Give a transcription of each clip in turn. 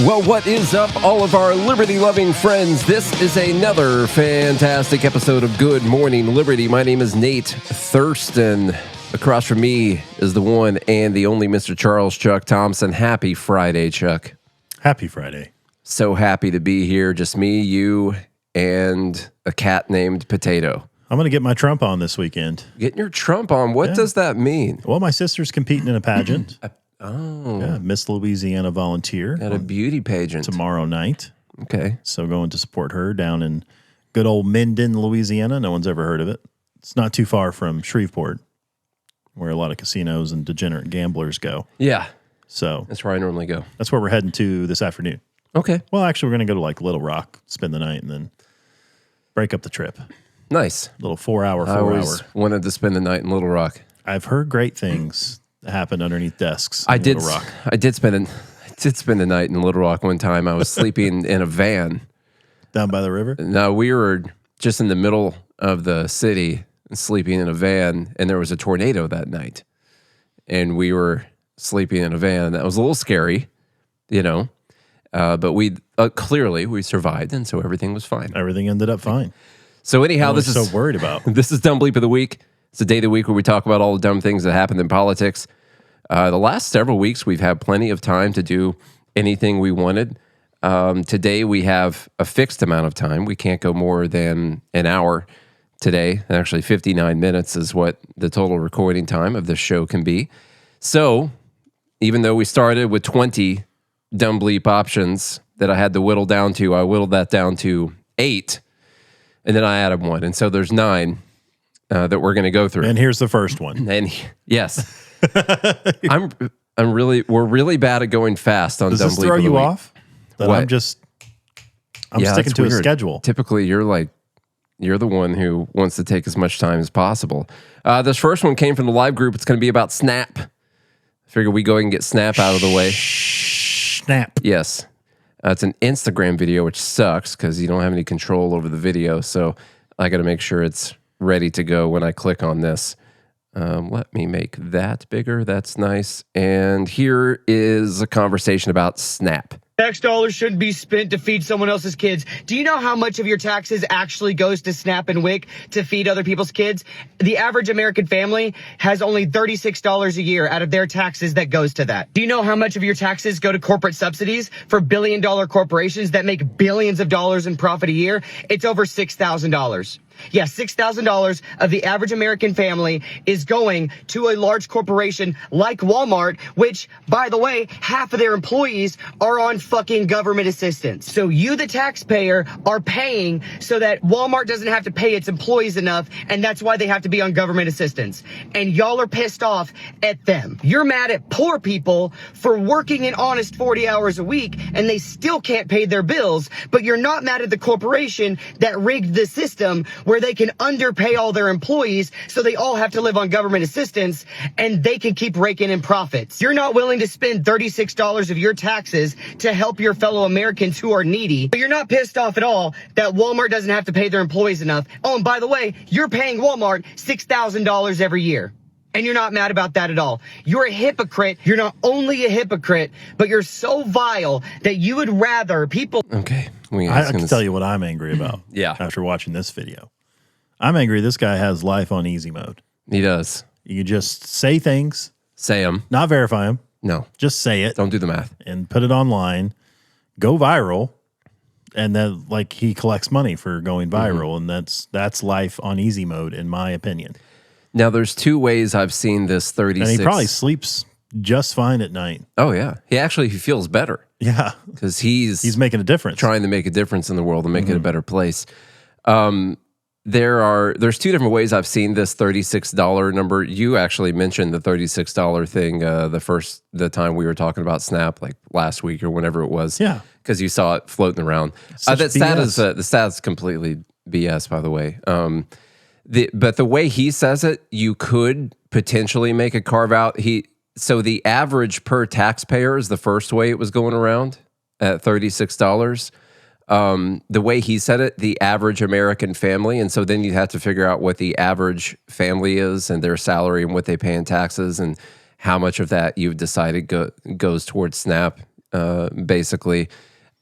Well, what is up, all of our liberty-loving friends? This is another fantastic episode of Good Morning Liberty. My name is Nate Thurston. Across from me is the one and the only Mr. Charles Chuck Thompson. Happy Friday, Chuck. Happy Friday. So happy to be here. Just me, you, and a cat named Potato. I'm going to get my Trump on this weekend. Getting your Trump on? What does that mean? Well, my sister's competing in a pageant. Oh. Yeah, Miss Louisiana volunteer. At a beauty pageant. Tomorrow night. Okay. So going to support her down in good old Minden, Louisiana. No one's ever heard of it. It's not too far from Shreveport, where a lot of casinos and degenerate gamblers go. Yeah. So that's where I normally go. That's where we're heading to this afternoon. Okay. Well, actually, we're going to go to like Little Rock, spend the night, and then break up the trip. Nice. Little 4 hour, 4 I hour. always wanted to spend the night in Little Rock. I've heard great things that happen underneath desks in I did. Little Rock. I did spend the night in Little Rock one time. I was sleeping in a van Down by the river? No, we were just in the middle of the city sleeping in a van, and there was a tornado that night, and we were sleeping in a van. That was a little scary, you know, but we clearly we survived, and so everything was fine. Everything ended up fine. So anyhow, This is so worried about. This is Dumb Bleep of the Week. It's the day of the week where we talk about all the dumb things that happened in politics. The last several weeks, we've had plenty of time to do anything we wanted. Today, we have a fixed amount of time. We can't go more than an hour today. Actually, 59 minutes is what the total recording time of this show can be. So, even though we started with 20 Dumb Bleep options that I had to whittle down to, I whittled that down to 8. And then I added 1. And so there's 9 that we're going to go through. And here's the first one. And yes, we're really bad at going fast on Does Dumb this Bleep throw of the you week. off? That What? I'm Yeah, sticking that's to a weird. schedule. Typically, you're the one who wants to take as much time as possible. This first one came from the live group. It's going to be about Snap. I figure we go ahead and get Snap out of the way. Snap. Yes. It's an Instagram video, which sucks because you don't have any control over the video. So I got to make sure it's ready to go when I click on this. Let me make that bigger. That's nice. And here is a conversation about Snap. Tax dollars shouldn't be spent to feed someone else's kids. Do you know how much of your taxes actually goes to SNAP and WIC to feed other people's kids? The average American family has only $36 a year out of their taxes that goes to that. Do you know how much of your taxes go to corporate subsidies for billion-dollar corporations that make billions of dollars in profit a year? It's over $6,000. Yeah, $6,000 of the average American family is going to a large corporation like Walmart, which, by the way, half of their employees are on fucking government assistance. So you, the taxpayer, are paying so that Walmart doesn't have to pay its employees enough, and that's why they have to be on government assistance. And y'all are pissed off at them. You're mad at poor people for working an honest 40 hours a week, and they still can't pay their bills, but you're not mad at the corporation that rigged the system where they can underpay all their employees so they all have to live on government assistance and they can keep raking in profits. You're not willing to spend $36 of your taxes to help your fellow Americans who are needy, but you're not pissed off at all that Walmart doesn't have to pay their employees enough. Oh, and by the way, you're paying Walmart $6,000 every year. And you're not mad about that at all. You're a hypocrite. You're not only a hypocrite, but you're so vile that you would rather people... Okay. I can tell you what I'm angry about. Yeah. After watching this video. I'm angry this guy has life on easy mode. He does. You just say things, Say them. not verify them, No. just say it Don't do the math. and put it online, go viral, and then like he collects money for going viral, and that's life on easy mode in my opinion. Now, there's 2 ways I've seen this 36. And he probably sleeps just fine at night. Oh, yeah. He feels better Yeah. because he's making a difference. trying to make a difference in the world and make it a better place. There's 2 different ways I've seen this $36 number. You actually mentioned the $36 thing the time we were talking about Snap, like last week or whenever it was. Yeah. Because you saw it floating around. Such That stat BS. the stat's completely BS, by the way. But the way he says it, you could potentially make a carve out. So the average per taxpayer is the first way it was going around at $36. The way he said it, the average American family, and so then you have to figure out what the average family is and their salary and what they pay in taxes and how much of that you've decided goes towards SNAP. basically.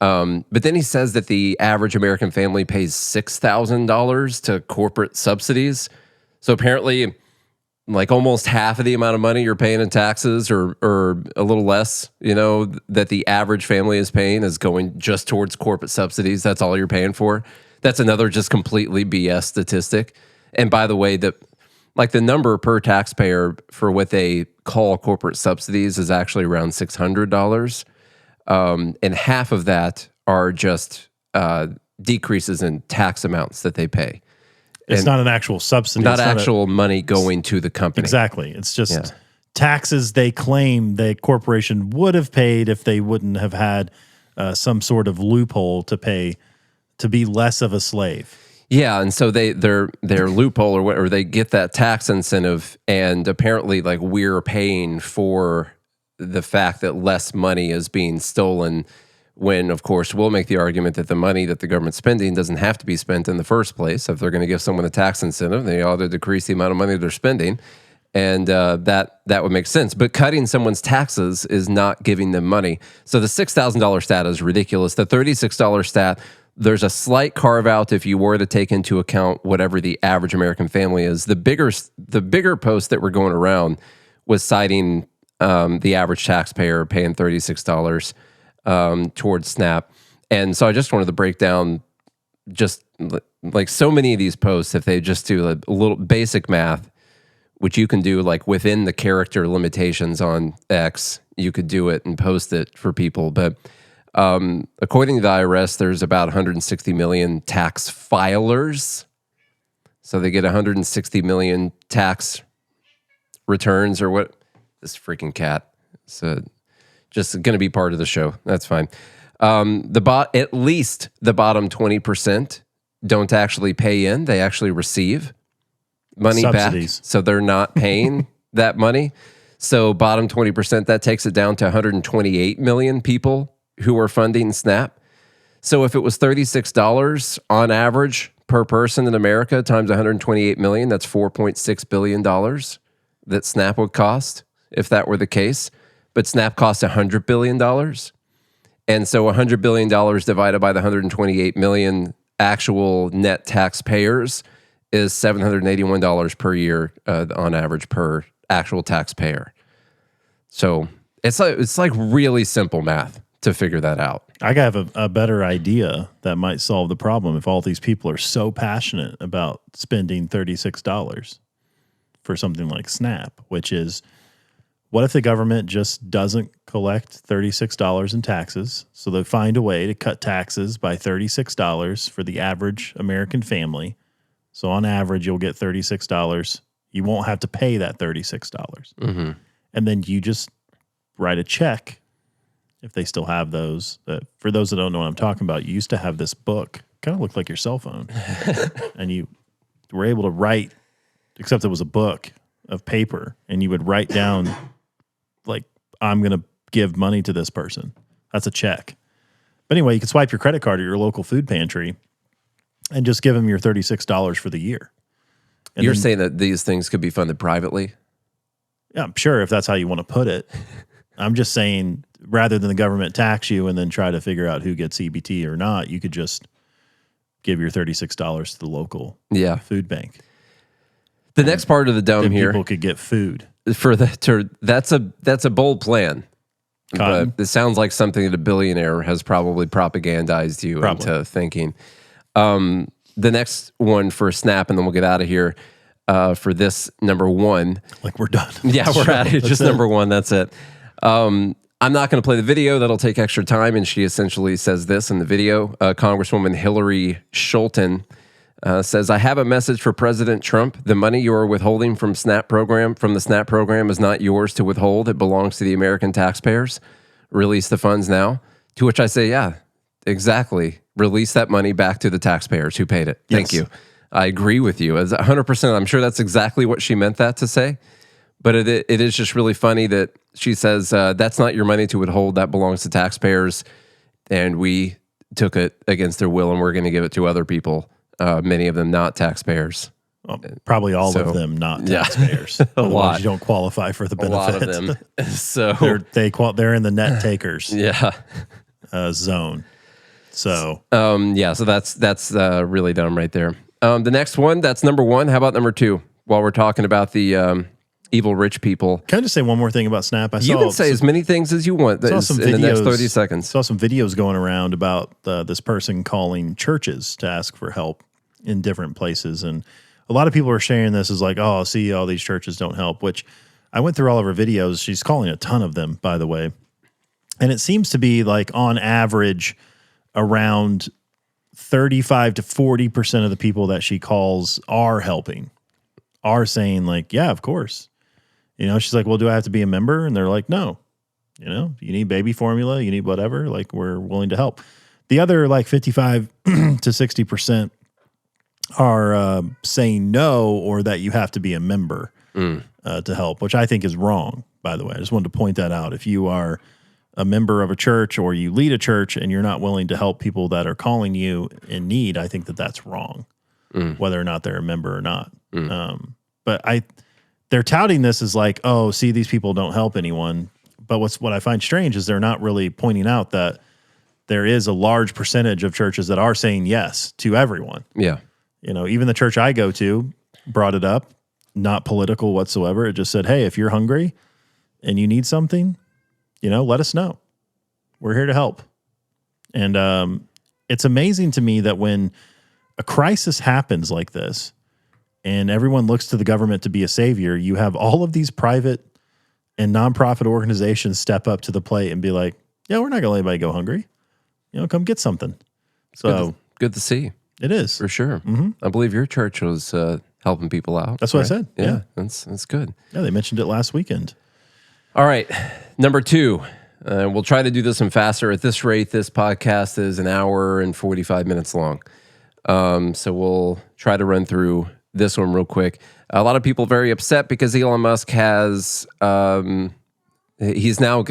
But then he says that the average American family pays $6,000 to corporate subsidies. So apparently, like almost half of the amount of money you're paying in taxes, or a little less, that the average family is paying is going just towards corporate subsidies. That's all you're paying for. That's another just completely BS statistic. And by the way, the number per taxpayer for what they call corporate subsidies is actually around $600. And half of that are just decreases in tax amounts that they pay. It's not an actual subsidy. Not actual money going to the company. Exactly. It's just taxes they claim the corporation would have paid if they wouldn't have had some sort of loophole to pay to be less of a slave. Yeah, and so their loophole or they get that tax incentive, and apparently like we're paying for the fact that less money is being stolen, when of course we'll make the argument that the money that the government's spending doesn't have to be spent in the first place. If they're going to give someone a tax incentive, they ought to decrease the amount of money they're spending, and that would make sense. But cutting someone's taxes is not giving them money. So the $6,000 stat is ridiculous. The $36 stat, there's a slight carve out if you were to take into account whatever the average American family is. The bigger post that were going around was citing the average taxpayer paying $36 towards SNAP. And so I just wanted to break down just like so many of these posts, if they just do a little basic math, which you can do like within the character limitations on X, you could do it and post it for people. But according to the IRS, there's about 160 million tax filers. So they get 160 million tax returns, or what? This freaking cat. So just going to be part of the show. That's fine. At least the bottom 20% don't actually pay in. They actually receive money Subsidies. back. So they're not paying that money. So bottom 20%, that takes it down to 128 million people who are funding SNAP. So if it was $36 on average per person in America times 128 million, that's $4.6 billion that SNAP would cost if that were the case. But SNAP costs $100 billion. And so $100 billion divided by the 128 million actual net taxpayers is $781 per year on average per actual taxpayer. So it's like really simple math to figure that out. I have a better idea that might solve the problem if all these people are so passionate about spending $36 for something like SNAP, which is, what if the government just doesn't collect $36 in taxes? So they find a way to cut taxes by $36 for the average American family. So on average, you'll get $36. You won't have to pay that $36. Mm-hmm. And then you just write a check, if they still have those. For those that don't know what I'm talking about, you used to have this book, kind of looked like your cell phone. And you were able to write, except it was a book of paper, and you would write down, like, I'm going to give money to this person. That's a check. But anyway, you can swipe your credit card at your local food pantry and just give them your $36 for the year. And You're saying that these things could be funded privately? Yeah, I'm sure, if that's how you want to put it. I'm just saying, rather than the government tax you and then try to figure out who gets EBT or not, you could just give your $36 to the local food bank. The next part of the dumb here, people could get food. That's a bold plan. Cotton. But it sounds like something that a billionaire has probably propagandized you into thinking. The next one for SNAP, and then we'll get out of here for this number one. Like, we're done. Yeah, we're out of here. Just number one. That's it. I'm not going to play the video. That'll take extra time. And she essentially says this in the video. Congresswoman Hillary Scholten says, I have a message for President Trump. The money you are withholding from the SNAP program is not yours to withhold. It belongs to the American taxpayers. Release the funds now. To which I say, yeah, exactly. Release that money back to the taxpayers who paid it. Thank you. I agree with you. As 100%, I'm sure that's exactly what she meant that to say. But it is just really funny that she says, that's not your money to withhold. That belongs to taxpayers. And we took it against their will, and we're going to give it to other people, many of them not taxpayers. Probably all So, of them not yeah. taxpayers. Otherwise, lot. you don't qualify for the A lot of benefit. them. So they're in the net takers yeah. zone. So Yeah, so that's really dumb right there. The next one, that's number one. How about number two? While we're talking about the evil rich people, can I just say one more thing about Snap? you can say as many things as you want in the next 30 seconds. Saw some videos going around about this person calling churches to ask for help in different places, and a lot of people are sharing this as like, oh, see, all these churches don't help. Which I went through all of her videos. She's calling a ton of them, by the way, and it seems to be like on average around 35 to 40% of the people that she calls are helping, are saying like, yeah, of course. You know, she's like, well, do I have to be a member? And they're like, no, you know, you need baby formula, you need whatever, like we're willing to help. The other like 55 to 60% are saying no, or that you have to be a member to help, which I think is wrong, by the way. I just wanted to point that out. If you are a member of a church or you lead a church and you're not willing to help people that are calling you in need, I think that that's wrong, whether or not they're a member or not. But they're touting this as like, oh, see, these people don't help anyone. But what I find strange is they're not really pointing out that there is a large percentage of churches that are saying yes to everyone. Yeah. You know, even the church I go to brought it up, not political whatsoever. It just said, hey, if you're hungry and you need something, you know, let us know. We're here to help. And it's amazing to me that when a crisis happens like this and everyone looks to the government to be a savior, you have all of these private and nonprofit organizations step up to the plate and be like, yeah, we're not going to let anybody go hungry. You know, come get something. So good to see. It is. For sure. I believe your church was helping people out. That's what I said. Yeah. That's good. Yeah, they mentioned it last weekend. All right, number two. We'll try to do this one faster. At this rate, this podcast is an hour and 45 minutes long. So we'll try to run through this one real quick. A lot of people very upset because Elon Musk has, he's now,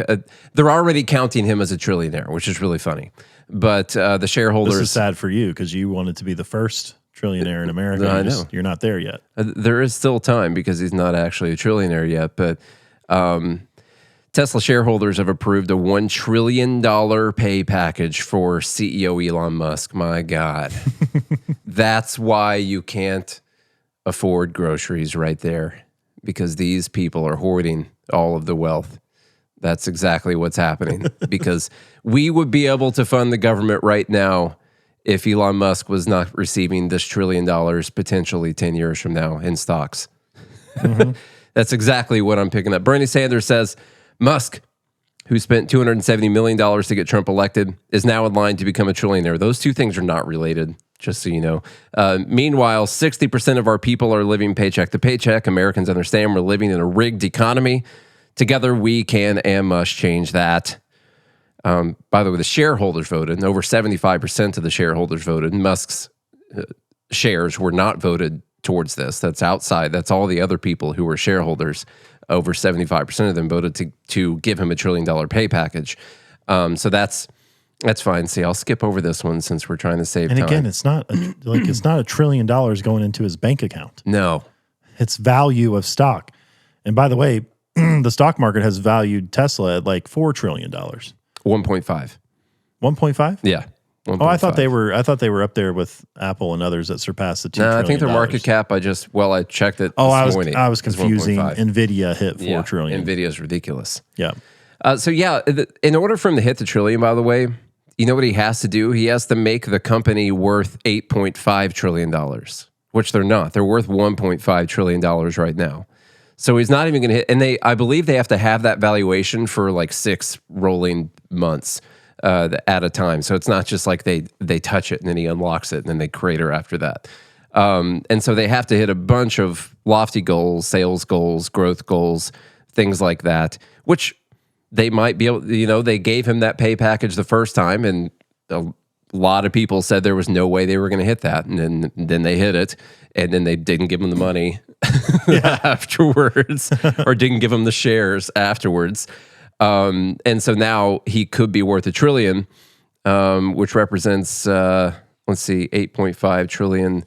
they're already counting him as a trillionaire, which is really funny. But the shareholders... This is sad for you because you wanted to be the first trillionaire in America. I know. You're not there yet. There is still time because he's not actually a trillionaire yet, but... Tesla shareholders have approved a $1 trillion pay package for CEO Elon Musk. My God. That's why you can't afford groceries right there, because these people are hoarding all of the wealth. That's exactly what's happening, because we would be able to fund the government right now if Elon Musk was not receiving this $1 trillion potentially 10 years from now in stocks. That's exactly what I'm picking up. Bernie Sanders says Musk, who spent $270 million to get Trump elected, is now in line to become a trillionaire. Those two things are not related, just so you know. Meanwhile, 60% of our people are living paycheck to paycheck. Americans understand we're living in a rigged economy. Together, we can and must change that. By the way, the shareholders voted, and over 75% of the shareholders voted. Musk's shares were not voted towards this. That's outside. That's all the other people who were shareholders. Over 75% of them voted to give him $1 trillion pay package. So that's fine. See, I'll skip over this one since we're trying to save time. And again, it's not it's not $1 trillion going into his bank account. No. It's value of stock. And by the way, the stock market has valued Tesla at like $4 trillion. 1.5. 1.5? Yeah. 1. Oh, I thought they were up there with Apple and others that surpassed the $2 trillion. I think their market cap, I checked it this morning. I was confusing. Nvidia hit $4 trillion. Nvidia's ridiculous. Yeah. In order for him to hit the trillion, by the way, you know what he has to do? He has to make the company worth $8.5 trillion, which they're not. They're worth $1.5 trillion right now. So he's not even going to hit, and I believe they have to have that valuation for like 6 rolling months at a time. So it's not just like they touch it and then he unlocks it and then they crater after that. And so they have to hit a bunch of lofty goals, sales goals, growth goals, things like that, which they might be able, they gave him that pay package the first time, and a lot of people said there was no way they were going to hit that. And then they hit it, and then they didn't give him the money afterwards, or didn't give him the shares afterwards. And so now he could be worth $1 trillion, which represents, 8.5 trillion.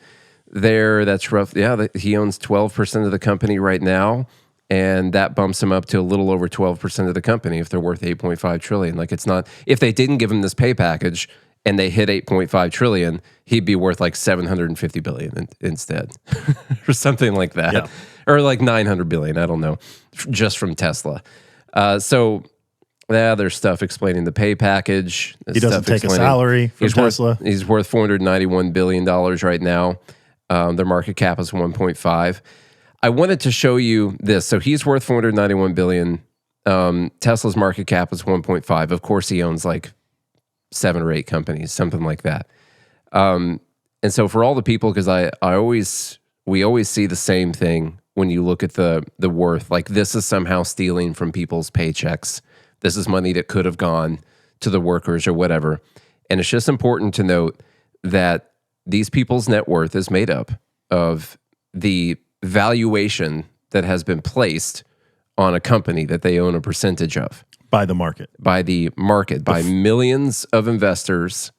there. That's rough. Yeah, he owns 12% of the company right now, and that bumps him up to a little over 12% of the company if they're worth 8.5 trillion. Like, it's not, if they didn't give him this pay package and they hit 8.5 trillion, he'd be worth like 750 billion instead, or something like that, Yeah. or like 900 billion. I don't know, just from Tesla. So yeah, there's stuff explaining the pay package. He doesn't take a salary from Tesla. He's worth $491 billion right now. Their market cap is 1.5. I wanted to show you this. So he's worth 491 billion. Tesla's market cap is 1.5. Of course, he owns like 7 or 8 companies, something like that. And so for all the people, because we always see the same thing when you look at the worth. Like, this is somehow stealing from people's paychecks. This is money that could have gone to the workers or whatever. And it's just important to note that these people's net worth is made up of the valuation that has been placed on a company that they own a percentage of. By the market. By millions of investors,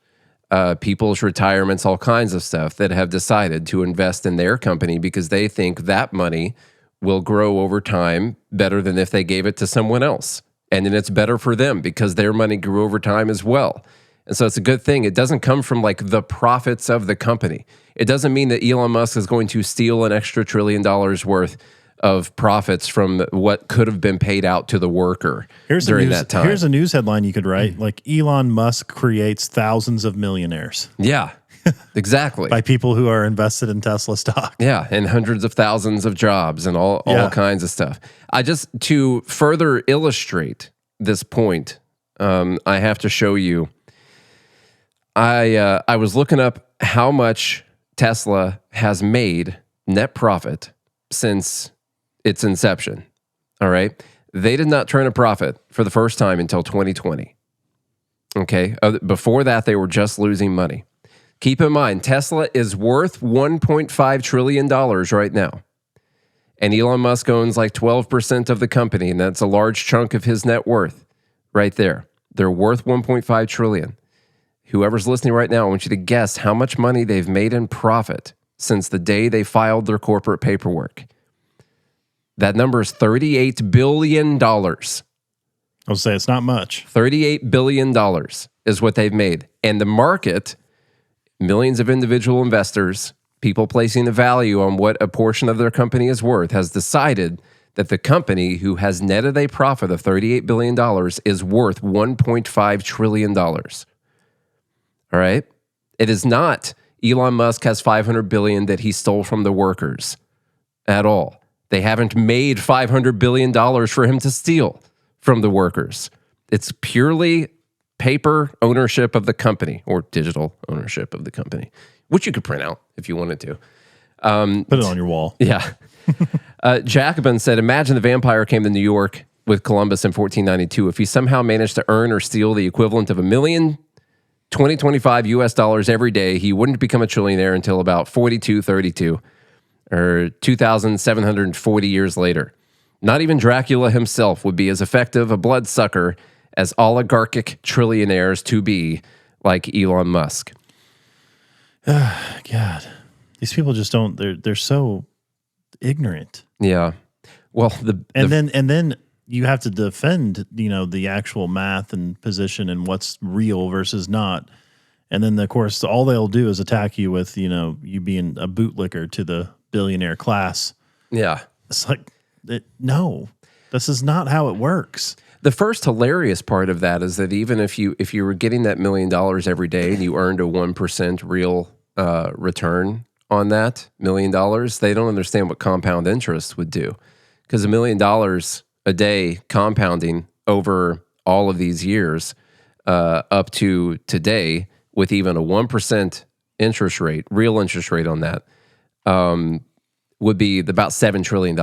people's retirements, all kinds of stuff that have decided to invest in their company because they think that money will grow over time better than if they gave it to someone else. And then it's better for them because their money grew over time as well. And so it's a good thing. It doesn't come from like the profits of the company. It doesn't mean that Elon Musk is going to steal an extra $1 trillion worth of profits from what could have been paid out to the worker during that time. Here's a news headline you could write, like, Elon Musk creates thousands of millionaires. Yeah, exactly. By people who are invested in Tesla stock. Yeah, and hundreds of thousands of jobs and all kinds of stuff. To further illustrate this point, I have to show you. I was looking up how much Tesla has made net profit since its inception. All right. They did not turn a profit for the first time until 2020. Okay. Before that, they were just losing money. Keep in mind, Tesla is worth $1.5 trillion right now. And Elon Musk owns like 12% of the company, and that's a large chunk of his net worth right there. They're worth $1.5 trillion. Whoever's listening right now, I want you to guess how much money they've made in profit since the day they filed their corporate paperwork. That number is $38 billion. I'll say it's not much. $38 billion is what they've made. And the market, millions of individual investors, people placing a value on what a portion of their company is worth, has decided that the company who has netted a profit of $38 billion is worth $1.5 trillion. All right? It is not Elon Musk has $500 billion that he stole from the workers at all. They haven't made $500 billion for him to steal from the workers. It's purely paper ownership of the company, or digital ownership of the company, which you could print out if you wanted to. Put it on your wall. Yeah. Jacobin said, imagine the vampire came to New York with Columbus in 1492. If he somehow managed to earn or steal the equivalent of $1 million 2025 US dollars every day, he wouldn't become a trillionaire until about 4232, or 2,740 years later. Not even Dracula himself would be as effective a bloodsucker as oligarchic trillionaires to be like Elon Musk. God, these people just don't. They're so ignorant. Yeah. Well, and then you have to defend, the actual math and position and what's real versus not. And then, of course, all they'll do is attack you with, you being a bootlicker to the billionaire class. Yeah. It's like, no, this is not how it works. The first hilarious part of that is that even if you were getting that $1 million every day and you earned a 1% real return on that $1 million, they don't understand what compound interest would do. Because $1 million a day compounding over all of these years up to today with even a 1% interest rate, real interest rate on that, would be about $7 trillion.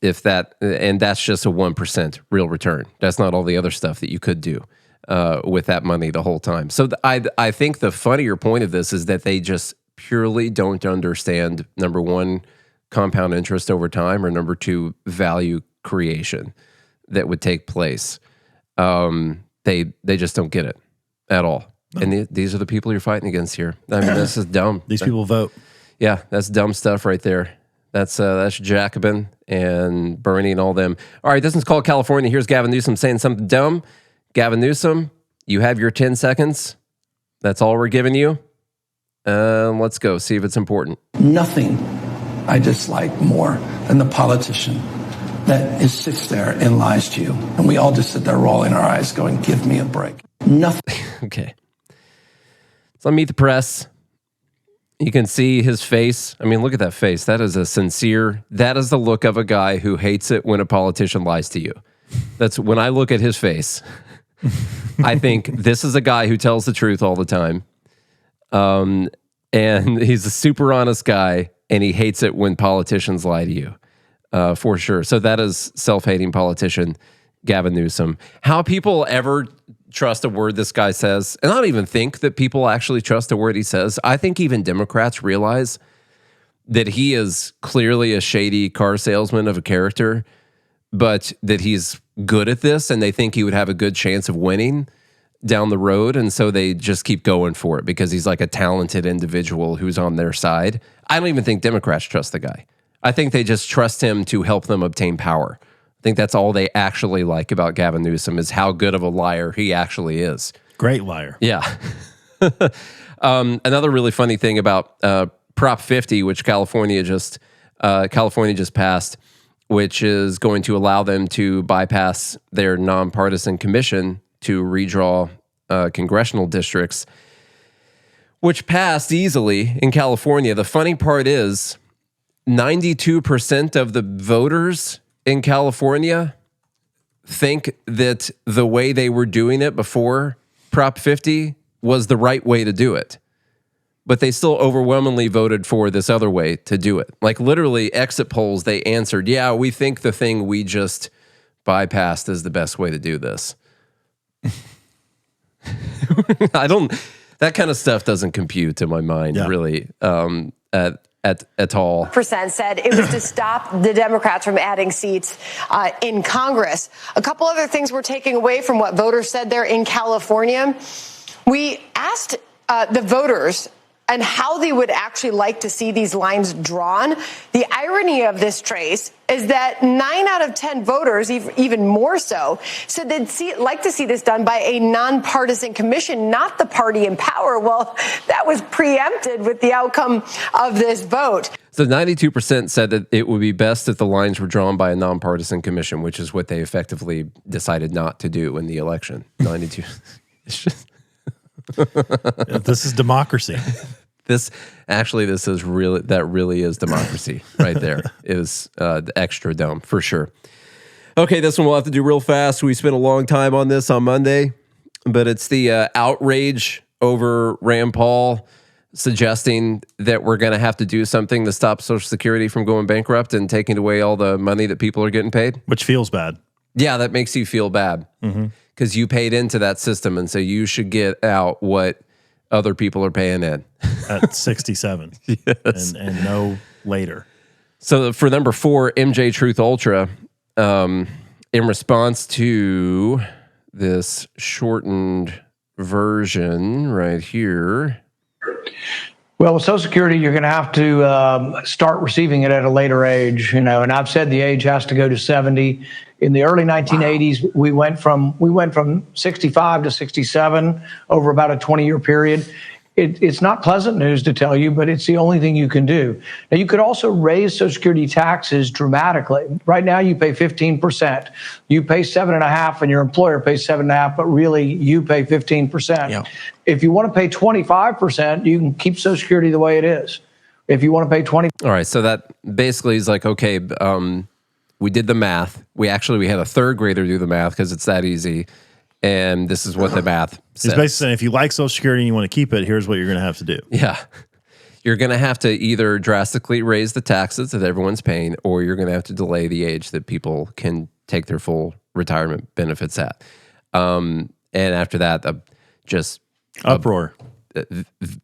If that, and that's just a 1% real return. That's not all the other stuff that you could do with that money the whole time. So I think the funnier point of this is that they just purely don't understand, number one, compound interest over time, or number two, value creation that would take place. They just don't get it at all. And these are the people you're fighting against here. I mean, this is dumb. These people vote. Yeah, that's dumb stuff right there. That's Jacobin and Bernie and all them. All right, this is called California. Here's Gavin Newsom saying something dumb. Gavin Newsom, you have your 10 seconds. That's all we're giving you. Let's go. See if it's important. Nothing I dislike more than the politician that sits there and lies to you. And we all just sit there rolling our eyes going, give me a break. Nothing. Okay. So meet the press. You can see his face. I mean, look at that face. That is that is the look of a guy who hates it when a politician lies to you. That's when I look at his face. I think this is a guy who tells the truth all the time. And he's a super honest guy, and he hates it when politicians lie to you, for sure. So that is self-hating politician Gavin Newsom. How people ever trust a word this guy says, and I don't even think that people actually trust a word he says. I think even Democrats realize that he is clearly a shady car salesman of a character, but that he's good at this, and they think he would have a good chance of winning down the road, and so they just keep going for it because he's like a talented individual who's on their side. I don't even think Democrats trust the guy. I think they just trust him to help them obtain power. I think that's all they actually like about Gavin Newsom is how good of a liar he actually is. Great liar. Yeah. Another really funny thing about Prop 50, which California just passed, which is going to allow them to bypass their nonpartisan commission to redraw congressional districts, which passed easily in California. The funny part is 92% of the voters in California think that the way they were doing it before Prop 50 was the right way to do it. But they still overwhelmingly voted for this other way to do it. Like literally exit polls, they answered, yeah, we think the thing we just bypassed is the best way to do this. That kind of stuff doesn't compute in my mind, really, at all. Percent said it was to stop the Democrats from adding seats in Congress. A couple other things we're taking away from what voters said there in California. We asked the voters and how they would actually like to see these lines drawn. The irony of this, Trace, is that 9 out of 10 voters, even more so, said they'd like to see this done by a nonpartisan commission, not the party in power. Well, that was preempted with the outcome of this vote. So 92% said that it would be best if the lines were drawn by a nonpartisan commission, which is what they effectively decided not to do in the election. 92. It's just... This is democracy. This really is democracy right there. Is the extra dumb for sure. Okay, this one we'll have to do real fast. We spent a long time on this on Monday, but it's the outrage over Rand Paul suggesting that we're going to have to do something to stop Social Security from going bankrupt and taking away all the money that people are getting paid. Which feels bad. Yeah, that makes you feel bad because you paid into that system, and so you should get out what other people are paying in. At 67. Yes. And no later. So for number 4, MJ Truth Ultra, in response to this shortened version right here. Well, with Social Security, you're going to have to start receiving it at a later age, and I've said the age has to go to 70. In the early 1980s, we went from 65 to 67 over about a 20-year period. It's not pleasant news to tell you, but it's the only thing you can do. Now, you could also raise Social Security taxes dramatically. Right now, you pay 15%. You pay 7.5%, and your employer pays 7.5%, but really, you pay 15%. Yeah. If you want to pay 25%, you can keep Social Security the way it is. If you want to pay 20%. All right, so that basically is like, okay, we did the math. We had a third grader do the math because it's that easy. And this is what the math says. He's basically saying if you like Social Security and you want to keep it, here's what you're going to have to do. Yeah. You're going to have to either drastically raise the taxes that everyone's paying, or you're going to have to delay the age that people can take their full retirement benefits at. And after that, just uproar.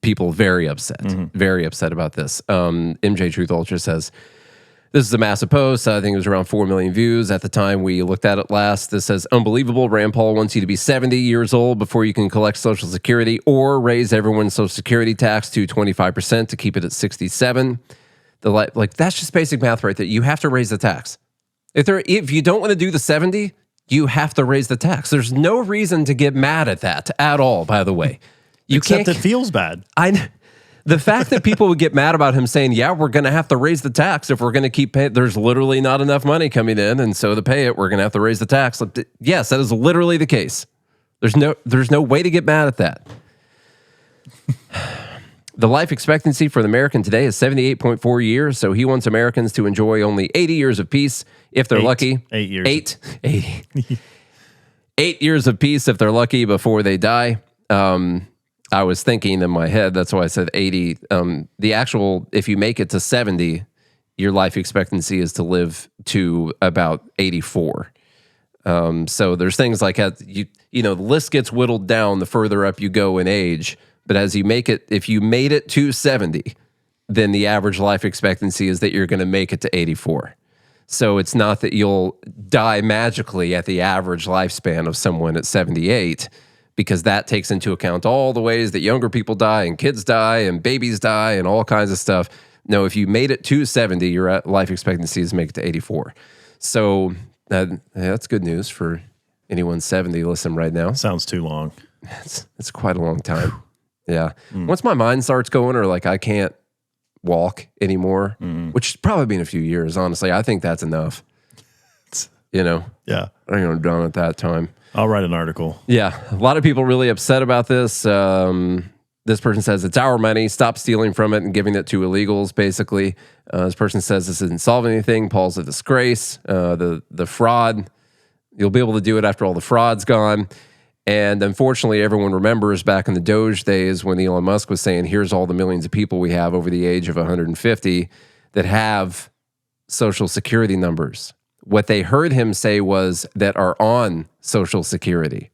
People very upset about this. MJ Truth Ultra says, This is a massive post. I think it was around 4 million views at the time we looked at it last. This says, unbelievable. Rand Paul wants you to be 70 years old before you can collect Social Security or raise everyone's Social Security tax to 25% to keep it at 67. Like that's just basic math right there. You have to raise the tax. If you don't want to do the 70, you have to raise the tax. There's no reason to get mad at that at all, by the way. Except it feels bad. The fact that people would get mad about him saying, yeah, we're going to have to raise the tax if we're going to keep paying. There's literally not enough money coming in. And so to pay it, we're going to have to raise the tax. Yes, that is literally the case. There's no way to get mad at that. The life expectancy for the American today is 78.4 years. So he wants Americans to enjoy only 80 years of peace if they're lucky. 8 years. 80. 8 years of peace if they're lucky before they die. I was thinking in my head, that's why I said 80. The actual, if you make it to 70, your life expectancy is to live to about 84. So there's things like the list gets whittled down the further up you go in age. But as you make it, if you made it to 70, then the average life expectancy is that you're going to make it to 84. So it's not that you'll die magically at the average lifespan of someone at 78. Because that takes into account all the ways that younger people die and kids die and babies die and all kinds of stuff. No, if you made it to 70, your life expectancy is make it to 84. So that's good news for anyone 70 listening right now. Sounds too long. It's quite a long time. Yeah. Once my mind starts going or like I can't walk anymore, which has probably been a few years, honestly, I think that's enough. Yeah. I think I'm done at that time. I'll write an article. Yeah. A lot of people really upset about this. This person says it's our money. Stop stealing from it and giving it to illegals, basically. This person says this didn't solve anything. Paul's a disgrace. The fraud, you'll be able to do it after all the fraud's gone. And unfortunately, everyone remembers back in the Doge days when Elon Musk was saying, here's all the millions of people we have over the age of 150 that have Social Security numbers. What they heard him say was that are on Social Security.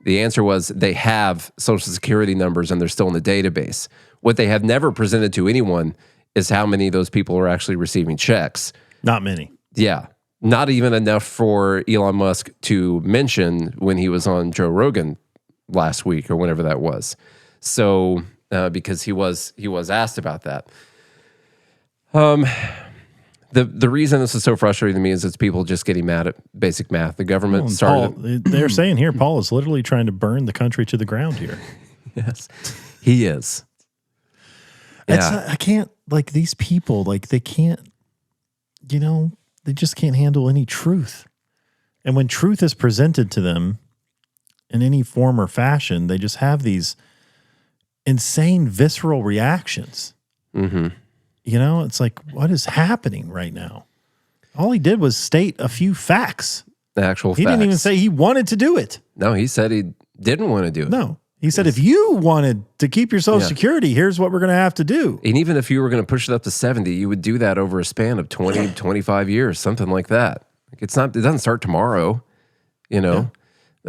The answer was they have Social Security numbers and they're still in the database. What they have never presented to anyone is how many of those people are actually receiving checks. Not many. Yeah. Not even enough for Elon Musk to mention when he was on Joe Rogan last week or whenever that was. So, because he was asked about that. The reason this is so frustrating to me is it's people just getting mad at basic math. The government started. They're saying here, Paul is literally trying to burn the country to the ground here. Yes, he is. Yeah. I can't, like, these people, like, they can't, they just can't handle any truth. And when truth is presented to them in any form or fashion, they just have these insane visceral reactions. Mm-hmm. It's like, what is happening right now? All he did was state a few facts. The actual He facts. didn't even say he wanted to do it. No, he said he didn't want to do it. No. He said, if you wanted to keep your Social Security, here's what we're going to have to do. And even if you were going to push it up to 70, you would do that over a span of 20, 25 years, something like that. Like it doesn't start tomorrow, The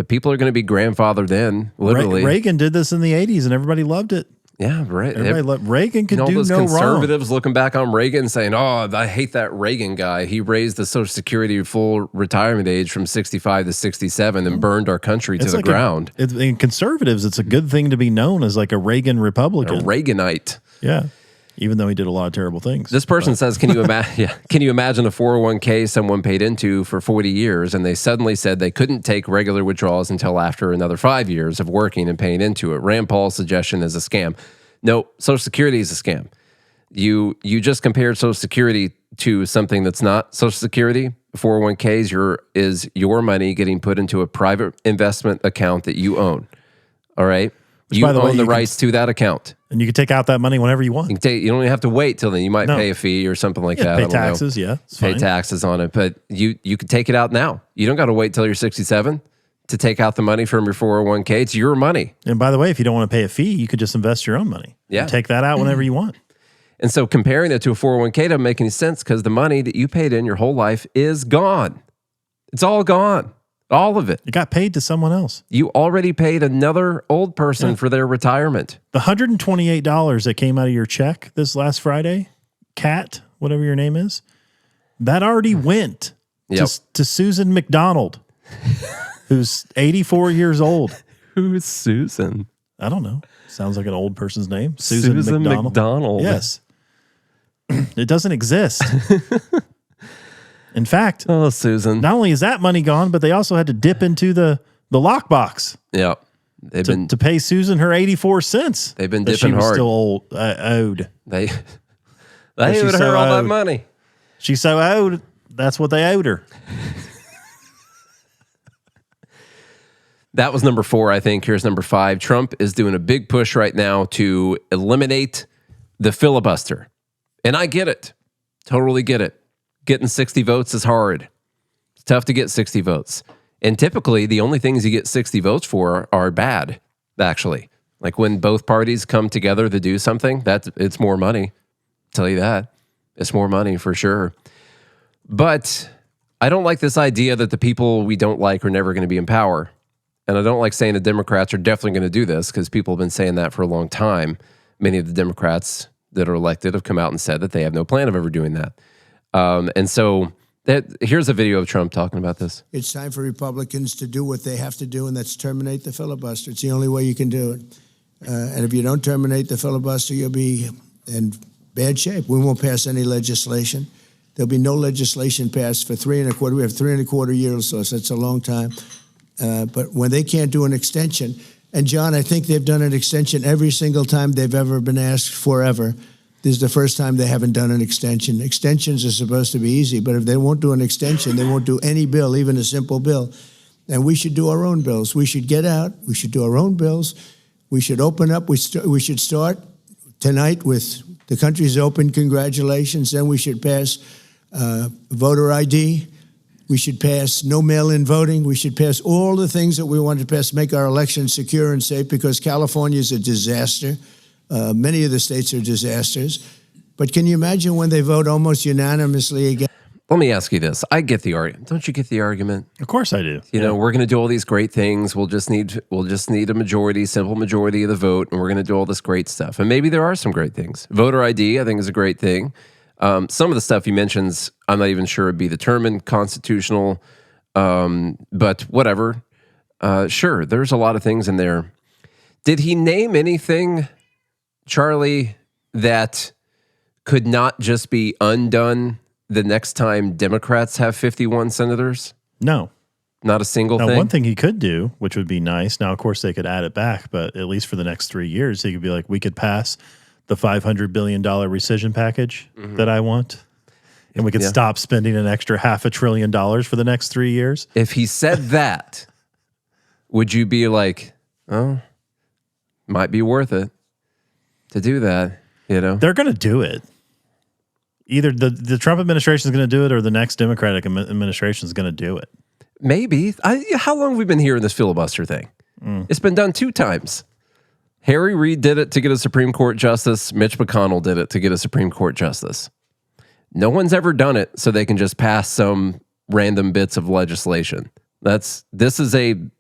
people are going to be grandfathered in, literally. Reagan did this in the 80s and everybody loved it. Yeah, right. Everybody loved Reagan could all do those no wrong. conservatives looking back on Reagan saying, oh, I hate that Reagan guy. He raised the Social Security full retirement age from 65 to 67 and burned our country to the ground. In conservatives, it's a good thing to be known as like a Reagan Republican. A Reaganite. Yeah. Even though he did a lot of terrible things. This person says, can you imagine a 401k someone paid into for 40 years and they suddenly said they couldn't take regular withdrawals until after another 5 years of working and paying into it? Rand Paul's suggestion is a scam. No, Social Security is a scam. You just compared Social Security to something that's not Social Security. 401ks is your money getting put into a private investment account that you own. All right? You own the rights to that account. And you can take out that money whenever you want. You don't even have to wait till then. You might pay a fee or something like that. Pay taxes, yeah. Pay taxes on it. But you can take it out now. You don't got to wait till you're 67 to take out the money from your 401k. It's your money. And by the way, if you don't want to pay a fee, you could just invest your own money. Yeah. And take that out whenever you want. And so comparing it to a 401k doesn't make any sense because the money that you paid in your whole life is gone. It's all gone. All of it. It got paid to someone else. You already paid another old person for their retirement. The $128 that came out of your check this last Friday, Kat, whatever your name is, That already went to Susan McDonald, who's 84 years old. Who's Susan? I don't know. Sounds like an old person's name. Susan McDonald. Yes. It doesn't exist. In fact, Susan. Not only is that money gone, but they also had to dip into the lockbox. Yeah. To pay Susan her 84 cents. They've been that dipping she was hard. Still owed. They owed her all that money. She's so owed. That's what they owed her. That was number 4, I think. Here's number 5. Trump is doing a big push right now to eliminate the filibuster. And I get it. Totally get it. Getting 60 votes is hard. It's tough to get 60 votes. And typically, the only things you get 60 votes for are bad, actually. Like when both parties come together to do something, it's more money. I'll tell you that. It's more money for sure. But I don't like this idea that the people we don't like are never going to be in power. And I don't like saying the Democrats are definitely going to do this because people have been saying that for a long time. Many of the Democrats that are elected have come out and said that they have no plan of ever doing that. And so here's a video of Trump talking about this. It's time for Republicans to do what they have to do, and that's terminate the filibuster. It's the only way you can do it. And if you don't terminate the filibuster, you'll be in bad shape. We won't pass any legislation. There'll be no legislation passed for 3.25. We have 3.25 years, so that's a long time. But when they can't do an extension, and John, I think they've done an extension every single time they've ever been asked forever. This is the first time they haven't done an extension. Extensions are supposed to be easy, but if they won't do an extension, they won't do any bill, even a simple bill. And we should do our own bills. We should get out. We should do our own bills. We should open up. We should start tonight with the country's open. Congratulations. Then we should pass voter ID. We should pass no mail-in voting. We should pass all the things that we want to pass, make our elections secure and safe, because California is a disaster. Many of the states are disasters. But can you imagine when they vote almost unanimously again? Let me ask you this. I get the argument. Don't you get the argument? Of course I do. You know, we're going to do all these great things. We'll just need a majority, simple majority of the vote, and we're going to do all this great stuff. And maybe there are some great things. Voter ID, I think, is a great thing. Some of the stuff he mentions, I'm not even sure would be determined constitutional, but whatever. Sure, there's a lot of things in there. Did he name anything, Charlie, that could not just be undone the next time Democrats have 51 senators? No. Not a single thing? One thing he could do, which would be nice, now, of course, they could add it back, but at least for the next 3 years, he could be like, we could pass the $500 billion rescission package that I want, and we could stop spending an extra $500 billion for the next 3 years. If he said that, would you be like, oh, might be worth it to do that? You know, they're going to do it. Either the Trump administration is going to do it, or the next Democratic administration is going to do it. Maybe. How long have we been hearing this filibuster thing? It's been done 2 times. Harry Reid did it to get a Supreme Court justice. Mitch McConnell did it to get a Supreme Court justice. No one's ever done it so they can just pass some random bits of legislation. This is letting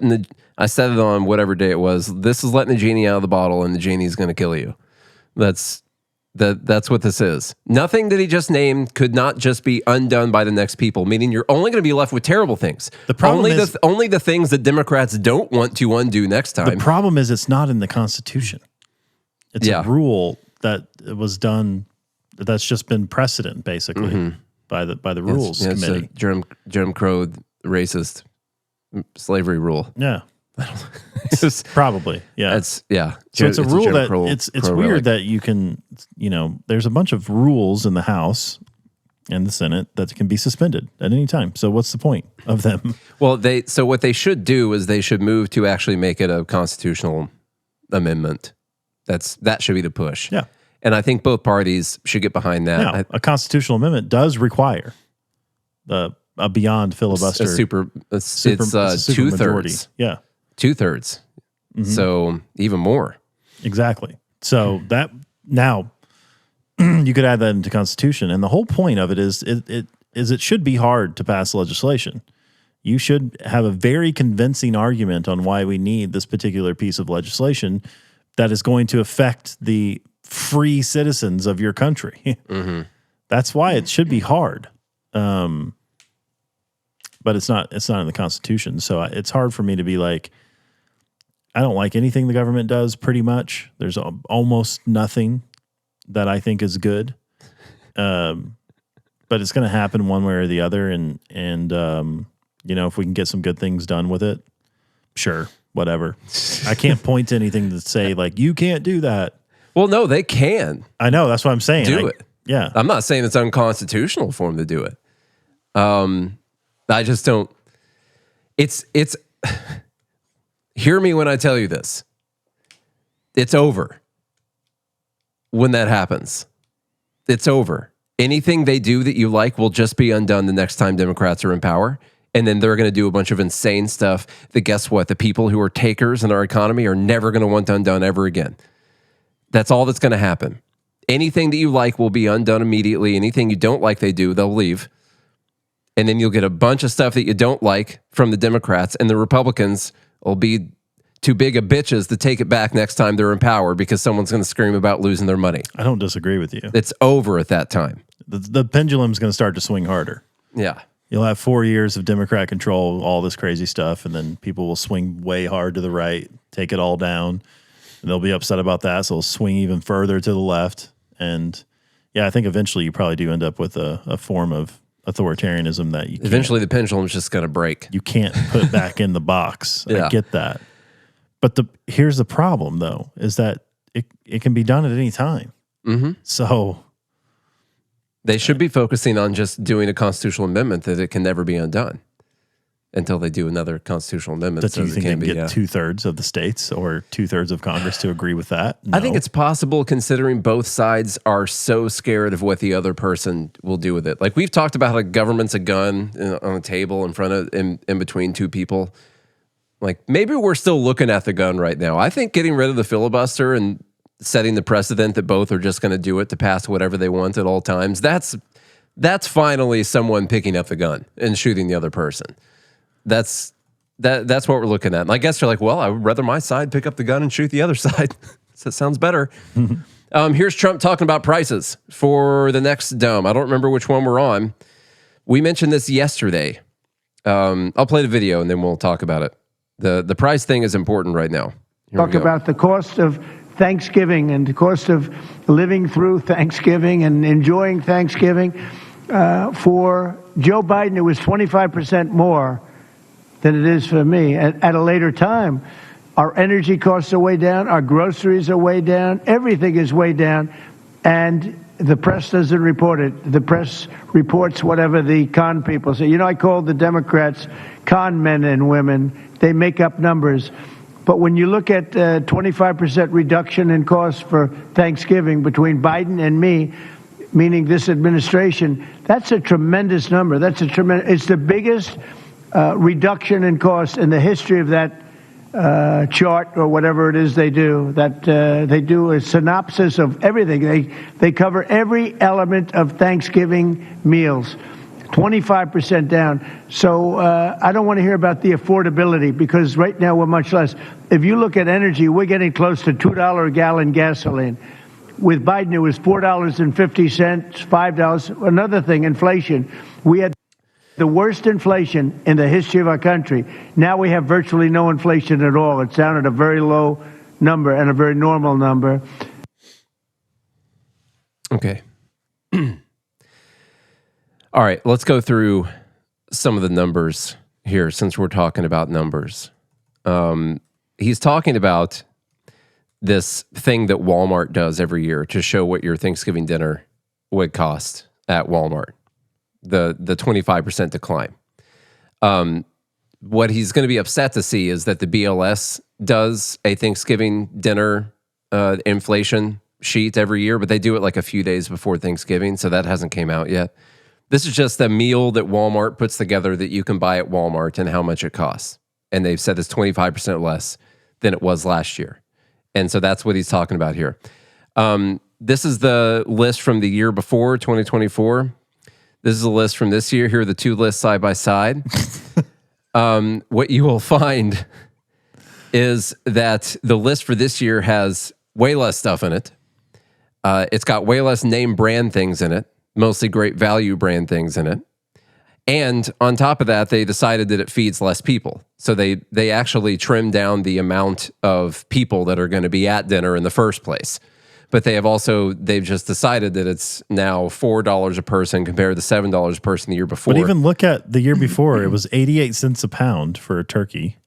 the, I said it on whatever day it was. This is letting the genie out of the bottle, and the genie's going to kill you. That's what this is. Nothing that he just named could not just be undone by the next people, meaning you're only going to be left with terrible things. The problem is only the things that Democrats don't want to undo next time. The problem is it's not in the Constitution. It's a rule that was done, that's just been precedent, basically, by the Rules Committee. It's a Jim Crow racist slavery rule. Yeah. Probably, yeah. So it's a rule that it's weird that you can, there's a bunch of rules in the House and the Senate that can be suspended at any time. So what's the point of them? Well, so what they should do is they should move to actually make it a constitutional amendment. That should be the push. Yeah. And I think both parties should get behind that. Now, a constitutional amendment does require a beyond filibuster. It's 2/3. Yeah. 2/3. So even more. Exactly. So that now you could add that into Constitution, and the whole point of it is it should be hard to pass legislation. You should have a very convincing argument on why we need this particular piece of legislation that is going to affect the free citizens of your country. That's why it should be hard. But it's not in the Constitution. So it's hard for me to be like, I don't like anything the government does pretty much. There's almost nothing that I think is good. But it's going to happen one way or the other. And if we can get some good things done with it, sure, whatever. I can't point to anything to say like, you can't do that. Well, no, they can. I know. That's what I'm saying. Do it. Yeah. I'm not saying it's unconstitutional for them to do it. I just don't. It's. Hear me when I tell you this. It's over. When that happens, it's over. Anything they do that you like will just be undone the next time Democrats are in power. And then they're going to do a bunch of insane stuff that, guess what? The people who are takers in our economy are never going to want undone ever again. That's all that's going to happen. Anything that you like will be undone immediately. Anything you don't like they do, they'll leave. And then you'll get a bunch of stuff that you don't like from the Democrats, and the Republicans will be too big of bitches to take it back next time they're in power because someone's going to scream about losing their money. I don't disagree with you. It's over at that time. The pendulum's going to start to swing harder. Yeah. You'll have 4 years of Democrat control, all this crazy stuff, and then people will swing way hard to the right, take it all down, and they'll be upset about that, so they'll swing even further to the left. And, yeah, I think eventually you probably do end up with a form of authoritarianism that you can't. Eventually the pendulum's just going to break. You can't put back in the box. Yeah. I get that. But here's the problem, though, is that it can be done at any time. Mm-hmm. So they should be focusing on just doing a constitutional amendment that it can never be undone until they do another constitutional amendment. Do you think they can get 2/3 of the states or 2/3 of Congress to agree with that? No. I think it's possible, considering both sides are so scared of what the other person will do with it. Like, we've talked about how government's a gun on a table in between two people. Like, maybe we're still looking at the gun right now. I think getting rid of the filibuster and setting the precedent that both are just going to do it to pass whatever they want at all times, that's finally someone picking up the gun and shooting the other person. That's what we're looking at. And I guess you're like, well, I would rather my side pick up the gun and shoot the other side. So that sounds better. Here's Trump talking about prices for the next dumb. I don't remember which one we're on. We mentioned this yesterday. I'll play the video and then we'll talk about it. The price thing is important right now. Talk about the cost of Thanksgiving and the cost of living through Thanksgiving and enjoying Thanksgiving. For Joe Biden, it was 25% more than it is for me. At a later time, our energy costs are way down, our groceries are way down, everything is way down, and the press doesn't report it. The press reports whatever the con people say. I call the Democrats con men and women. They make up numbers. But when you look at 25% reduction in costs for Thanksgiving between Biden and me, meaning this administration, that's a tremendous number. It's the biggest reduction in cost in the history of that chart or whatever it is they do. They do a synopsis of everything. They cover every element of Thanksgiving meals. 25% down. So I don't want to hear about the affordability because right now we're much less. If you look at energy, we're getting close to $2 a gallon gasoline. With Biden, it was $4.50, $5. Another thing, inflation. We had the worst inflation in the history of our country. Now we have virtually no inflation at all. It's down at a very low number and a very normal number. Okay. All right, let's go through some of the numbers here since we're talking about numbers. He's talking about this thing that Walmart does every year to show what your Thanksgiving dinner would cost at Walmart, the 25% decline. What he's going to be upset to see is that the BLS does a Thanksgiving dinner inflation sheet every year, but they do it like a few days before Thanksgiving, so that hasn't came out yet. This is just a meal that Walmart puts together that you can buy at Walmart and how much it costs. And they've said it's 25% less than it was last year. And so that's what he's talking about here. This is the list from the year before, 2024. This is a list from this year. Here are the two lists side by side. What you will find is that the list for this year has way less stuff in it. It's got way less name brand things in it. mostly great value brand things in it. And on top of that, they decided that it feeds less people. So they actually trimmed down the amount of people that are going to be at dinner in the first place. But they've just decided that it's now $4 a person compared to $7 a person the year before. But even look at the year before, it was 88 cents a pound for a turkey.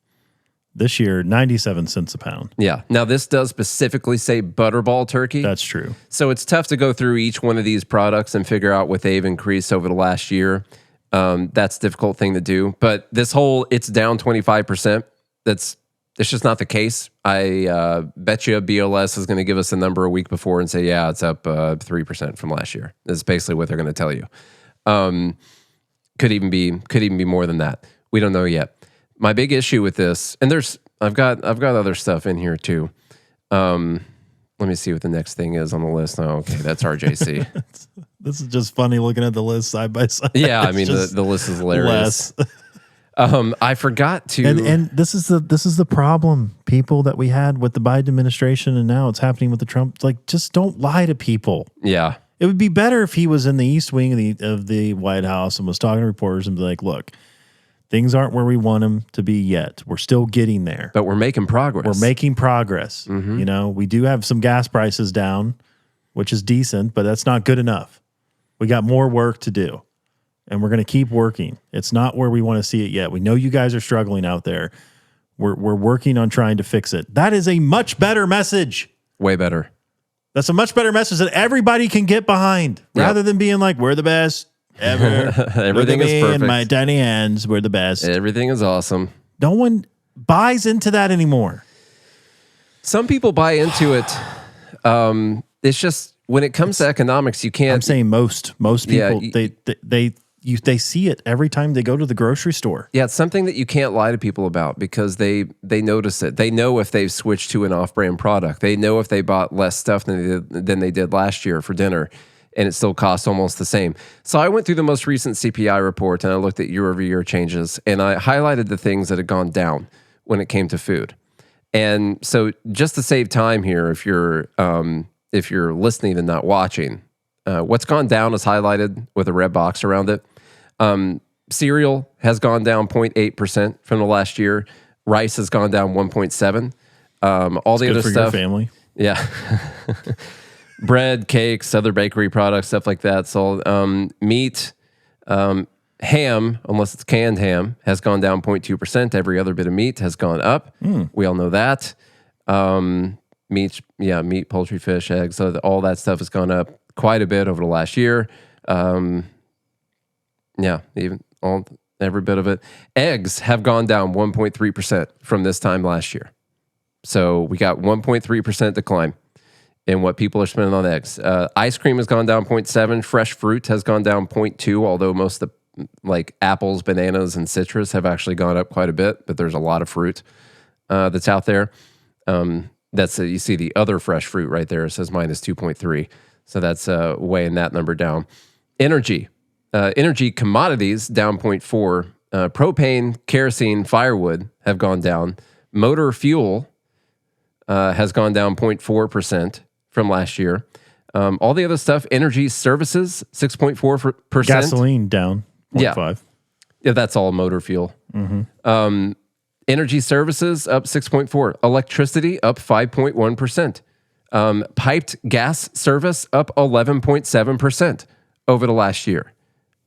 This year, 97 cents a pound. Yeah. Now, this does specifically say butterball turkey. That's true. So it's tough to go through each one of these products and figure out what they've increased over the last year. That's a difficult thing to do. But this whole it's down 25%, it's just not the case. I bet you BLS is going to give us a number a week before and say, yeah, it's up 3% from last year. That's basically what they're going to tell you. Could even be more than that. We don't know yet. My big issue with this, and I've got other stuff in here too. Let me see what the next thing is on the list. Oh, okay, that's RJC. This is just funny looking at the list side by side. Yeah, I mean the list is hilarious. I forgot to, and this is the problem, people, that we had with the Biden administration, and now it's happening with the Trump. It's like, just don't lie to people. Yeah, it would be better if he was in the East Wing of the White House and was talking to reporters and be like, look, things aren't where we want them to be yet. We're still getting there. But we're making progress. We're making progress. Mm-hmm. You know, we do have some gas prices down, which is decent, but that's not good enough. We got more work to do, and we're going to keep working. It's not where we want to see it yet. We know you guys are struggling out there. We're working on trying to fix it. That is a much better message. Way better. That's a much better message that everybody can get behind, rather than being like, we're the best ever. Everything is perfect. In my tiny hands, we're the best. Everything is awesome. No one buys into that anymore. Some people buy into it. It's just when it comes to economics, you can't. I'm saying most people, they see it every time they go to the grocery store. Yeah, it's something that you can't lie to people about because they notice it. They know if they've switched to an off-brand product. They know if they bought less stuff than they did last year for dinner, and it still costs almost the same. So I went through the most recent CPI report, and I looked at year-over-year changes, and I highlighted the things that had gone down when it came to food. And so just to save time here, if you're listening and not watching, what's gone down is highlighted with a red box around it. Cereal has gone down 0.8% from the last year. Rice has gone down 1.7%. All the other stuff. Your family. Yeah. Bread, cakes, other bakery products, stuff like that. So meat, ham, unless it's canned ham, has gone down 0.2%. Every other bit of meat has gone up. We all know that. Meat, poultry, fish, eggs, so all that stuff has gone up quite a bit over the last year. Every bit of it. Eggs have gone down 1.3% from this time last year. So we got 1.3% decline in what people are spending on eggs. Ice cream has gone down 0.7%. Fresh fruit has gone down 0.2%, although most of the, like apples, bananas, and citrus have actually gone up quite a bit, but there's a lot of fruit that's out there. You see the other fresh fruit right there. It says minus 2.3%. So that's weighing that number down. Energy commodities down 0.4%. Propane, kerosene, firewood have gone down. Motor fuel has gone down 0.4% from last year. All the other stuff, energy services, 6.4%. Gasoline down 0.5%. Yeah, that's all motor fuel. Mm-hmm. Energy services up 6.4%. Electricity up 5.1%. Piped gas service up 11.7% over the last year.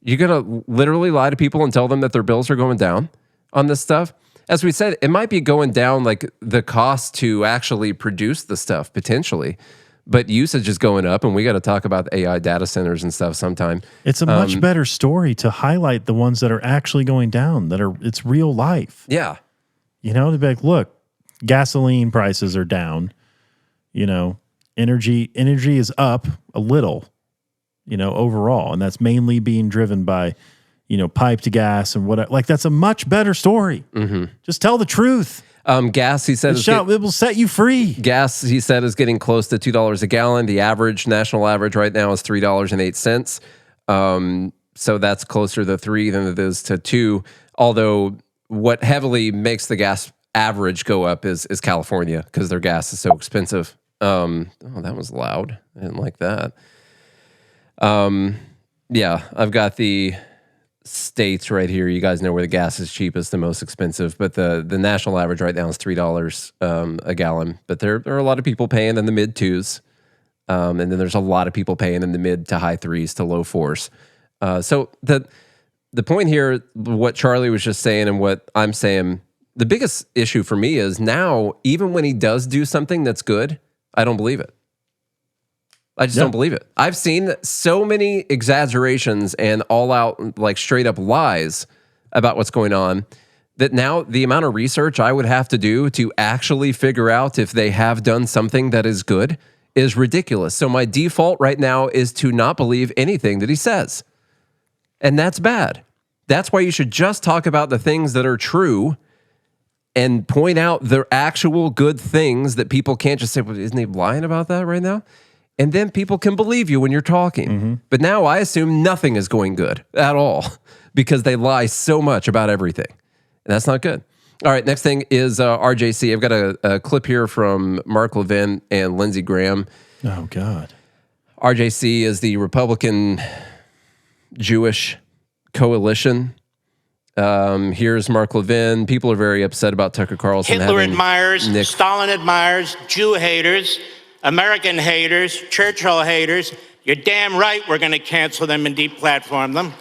You're going to literally lie to people and tell them that their bills are going down on this stuff? As we said, it might be going down like the cost to actually produce the stuff potentially, but usage is going up, and we got to talk about AI data centers and stuff sometime. It's a much better story to highlight the ones that are actually going down, it's real life. Yeah. You know, to be like, look, gasoline prices are down. You know, energy is up a little, you know, overall. And that's mainly being driven by, you know, piped gas and whatever. Like, that's a much better story. Mm-hmm. Just tell the truth. Gas, he said, it will set you free. Gas, he said, is getting close to $2 a gallon. The national average right now is $3.08. So that's closer to 3 than it is to 2. Although what heavily makes the gas average go up is California, because their gas is so expensive. That was loud. I didn't like that. Yeah, I've got the states right here. You guys know where the gas is cheapest and most expensive, but the national average right now is $3 a gallon. But there are a lot of people paying in the mid twos, and then there's a lot of people paying in the mid to high threes to low fours. So the point here, what Charlie was just saying and what I'm saying, the biggest issue for me is now, even when he does do something that's good, I don't believe it. I just don't believe it. I've seen so many exaggerations and all out, like straight up lies about what's going on that now the amount of research I would have to do to actually figure out if they have done something that is good is ridiculous. So my default right now is to not believe anything that he says. And that's bad. That's why you should just talk about the things that are true and point out the actual good things that people can't just say, well, isn't he lying about that right now? And then people can believe you when you're talking. Mm-hmm. But now I assume nothing is going good at all because they lie so much about everything. And that's not good. All right, next thing is RJC. I've got a clip here from Mark Levin and Lindsey Graham. Oh, God. RJC is the Republican Jewish coalition. Here's Mark Levin. People are very upset about Tucker Carlson. Hitler admirers, Stalin admirers, Jew haters, American haters, Churchill haters. You're damn right we're going to cancel them and deplatform them.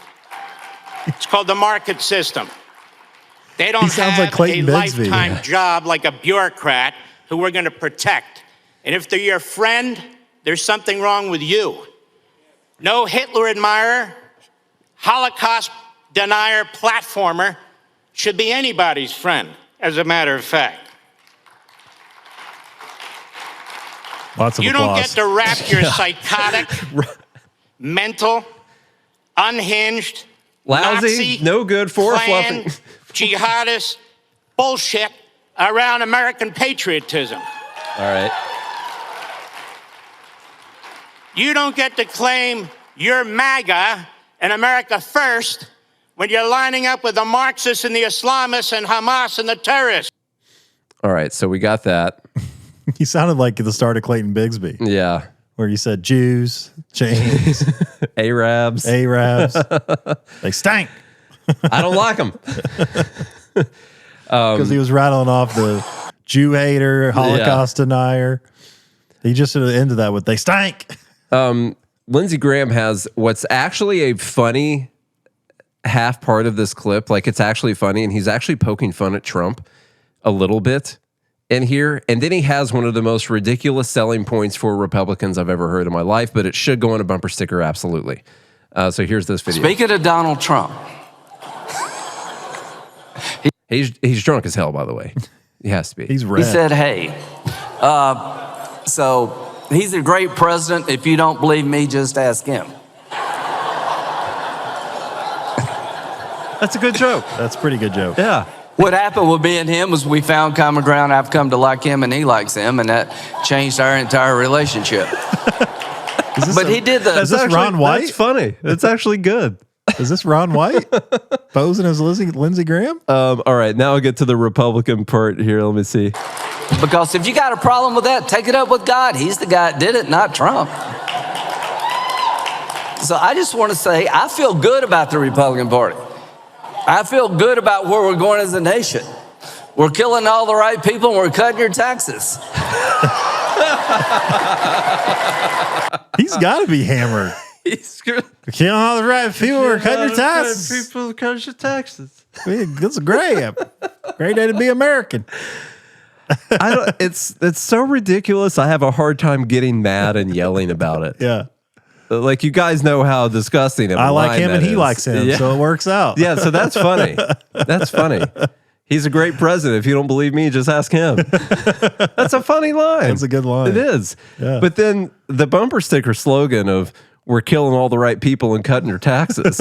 It's called the market system. They don't have like a lifetime job like a bureaucrat who we're going to protect. And if they're your friend, there's something wrong with you. No Hitler admirer, Holocaust denier, platformer should be anybody's friend, as a matter of fact. Lots of you applause. Don't get to wrap your psychotic, mental, unhinged, lousy, Nazi, no good, for Klan, fluffing, jihadist bullshit around American patriotism. All right. You don't get to claim you're MAGA and America first when you're lining up with the Marxists and the Islamists and Hamas and the terrorists. All right, so we got that. He sounded like the start of Clayton Bigsby. Yeah. Where you said Jews, chains, Arabs. They stank. I don't like them. Because he was rattling off the Jew hater, Holocaust denier. He just sort of ended that with, they stank. Lindsey Graham has what's actually a funny half part of this clip. Like, it's actually funny, and he's actually poking fun at Trump a little bit in here. And then he has one of the most ridiculous selling points for Republicans I've ever heard in my life, but it should go on a bumper sticker, absolutely. So here's this video. Speaking of Donald Trump. He's drunk as hell, by the way. He has to be. He's red. He said, hey, so he's a great president. If you don't believe me, just ask him. That's a good joke. That's a pretty good joke. Yeah. What happened with me and him was we found common ground. I've come to like him and he likes him, and that changed our entire relationship. But he did the... Is this Ron White? That's funny. It's actually good. Is this Ron White posing as Lindsey Graham? All right, now I'll get to the Republican part here. Let me see. Because if you got a problem with that, take it up with God. He's the guy that did it, not Trump. So I just want to say, I feel good about the Republican Party. I feel good about where we're going as a nation. We're killing all the right people and we're cutting your taxes. He's got to be hammered. He's We're killing all the right people. We're cutting your taxes. People cut your taxes. That's great. Great day to be American. It's so ridiculous. I have a hard time getting mad and yelling about it. Yeah. Like, you guys know how disgusting I like him and he likes him, so it works out. Yeah, so that's funny. That's funny. He's a great president. If you don't believe me, just ask him. That's a funny line. That's a good line. It is. Yeah. But then the bumper sticker slogan of "we're killing all the right people and cutting your taxes"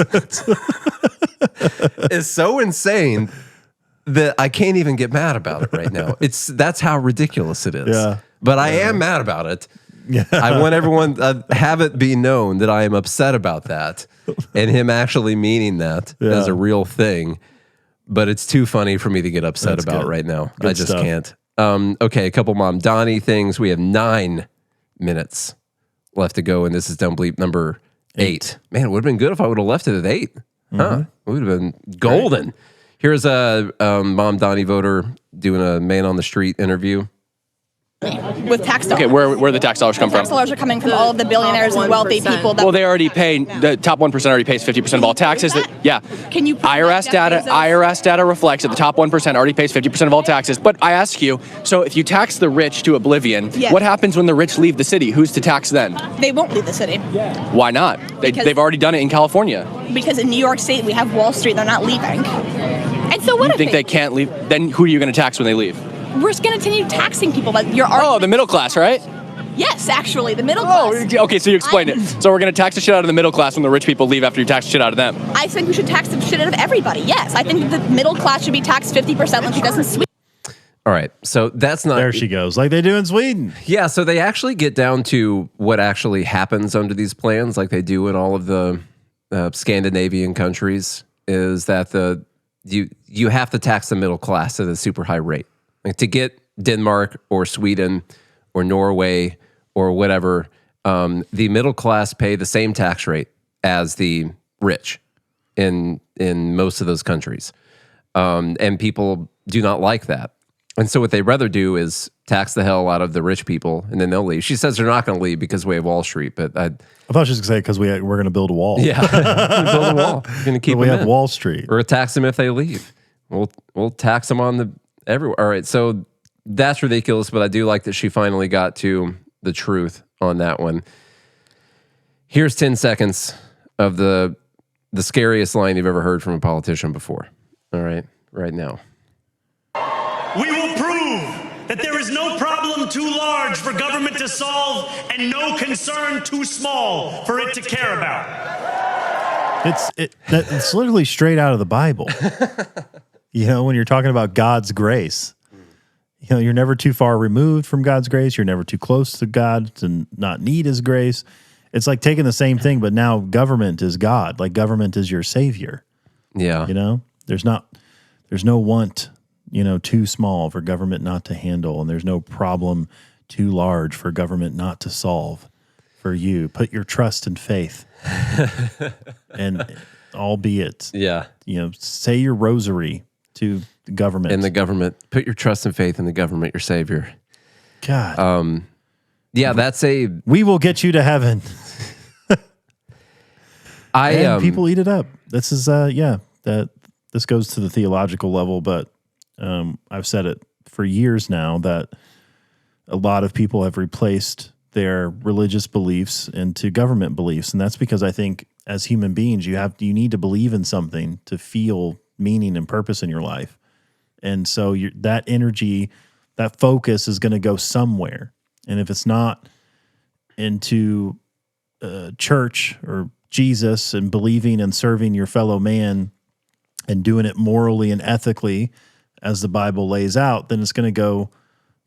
is so insane that I can't even get mad about it right now. That's how ridiculous it is. Yeah. But I am mad about it. Yeah. I want everyone have it be known that I am upset about that and him actually meaning that as a real thing. But it's too funny for me to get upset about right now. Good I just stuff. can't. Okay, a couple Mamdani things. We have 9 minutes left to go, and this is Dumb Bleep number 8. Man, it would have been good if I would have left it at 8. Huh? It would have been golden. Here's a Mamdani voter doing a man on the street interview. With tax dollars. Okay, where the tax dollars come from? Tax dollars are coming from all of the billionaires and wealthy people. Well, they already pay, the top 1% already pays 50% of all taxes. Yeah. Can you IRS data reflects that the top 1% already pays 50% of all taxes. But I ask you, so if you tax the rich to oblivion, what happens when the rich leave the city? Who's to tax then? They won't leave the city. Why not? They've already done it in California. Because in New York State, we have Wall Street. They're not leaving. And so what You think they can't leave? Then who are you going to tax when they leave? We're just going to continue taxing people. But the middle class, right? Yes, actually, the middle class. Oh, okay, so you explained it. So we're going to tax the shit out of the middle class when the rich people leave after you tax the shit out of them. I think we should tax the shit out of everybody, yes. I think the middle class should be taxed 50% like it does in Sweden. All right, so that's not... There she goes, like they do in Sweden. Yeah, so they actually get down to what actually happens under these plans, like they do in all of the Scandinavian countries, is that you have to tax the middle class at a super high rate. Like to get Denmark or Sweden or Norway or whatever, the middle class pay the same tax rate as the rich in most of those countries. And people do not like that. And so what they'd rather do is tax the hell out of the rich people, and then they'll leave. She says they're not going to leave because we have Wall Street, but I thought she was going to say because we're going to build a wall. Yeah, build a wall. We're going to keep them we have in. Wall Street. We're going to tax them if they leave. We'll tax them on the everywhere. All right, so that's ridiculous, but I do like that she finally got to the truth on that one. Here's 10 seconds of the scariest line you've ever heard from a politician before. All right, right now. We will prove that there is no problem too large for government to solve and no concern too small for it to care about. It's literally straight out of the Bible. When you're talking about God's grace, you're never too far removed from God's grace. You're never too close to God to not need his grace. It's like taking the same thing, but now government is God. Like government is your savior. Yeah. There's no want, too small for government not to handle, and there's no problem too large for government not to solve for you. Put your trust and faith. And albeit, say your rosary to the government. In the government. Put your trust and faith in the government, your savior. God. That's we will get you to heaven. People eat it up. This is this goes to the theological level, but I've said it for years now that a lot of people have replaced their religious beliefs into government beliefs, and that's because I think as human beings you need to believe in something to feel meaning and purpose in your life, and so that energy, that focus is going to go somewhere, and if it's not into church or Jesus and believing and serving your fellow man and doing it morally and ethically as the Bible lays out, then it's going to go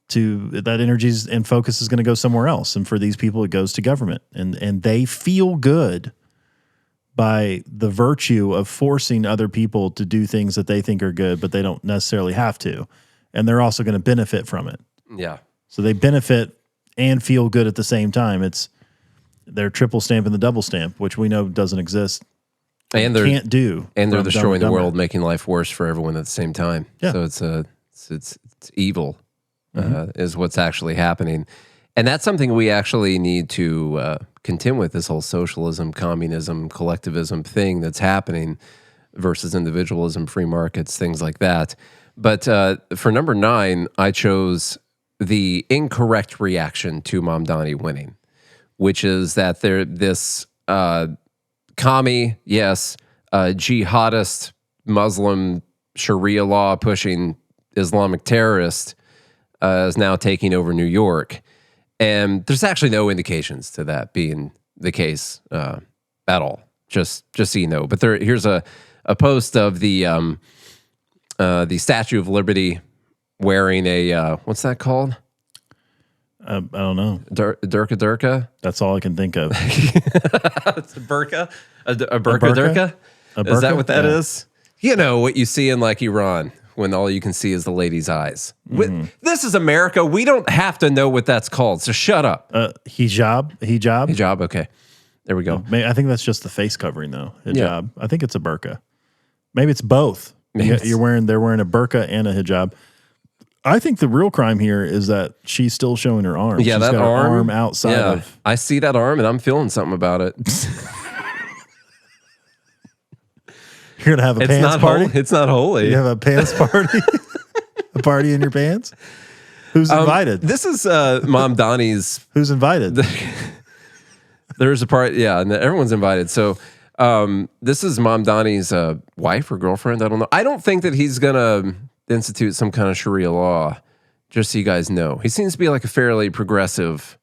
to that energy and focus is going to go somewhere else. And for these people, it goes to government, and they feel good by the virtue of forcing other people to do things that they think are good, but they don't necessarily have to. And they're also going to benefit from it. Yeah. So they benefit and feel good at the same time. They're triple stamp and the double stamp, which we know doesn't exist. And they can't do. And they're destroying the world, making life worse for everyone at the same time. Yeah. So it's evil, is what's actually happening. And that's something we actually need to contend with, this whole socialism, communism, collectivism thing that's happening versus individualism, free markets, things like that. But for number 9, I chose the incorrect reaction to Mamdani winning, which is that they're this commie, yes, jihadist, Muslim, Sharia law pushing Islamic terrorist is now taking over New York. And there's actually no indications to that being the case at all, just so you know. But here's a post of the Statue of Liberty wearing a, what's that called? I don't know. Durka? That's all I can think of. It's a burqa? A burqa durka? Is that what that is? You know, what you see in like Iran when all you can see is the lady's eyes. This is America. We don't have to know what that's called, so shut up. Hijab? Hijab, okay. There we go. I think that's just the face covering, though. Hijab. I think it's a burqa. Maybe it's both. They're wearing a burqa and a hijab. I think the real crime here is that she's still showing her arm. Yeah, she's that got her arm outside of. I see that arm, and I'm feeling something about it. You're gonna have a pants party. It's not holy. You have a pants party. A party in your pants. Who's invited? This is Mamdani's. Who's invited? There's a part, and everyone's invited. So this is Mamdani's wife or girlfriend. I don't know. I don't think that he's gonna institute some kind of Sharia law. Just so you guys know, he seems to be like a fairly progressive.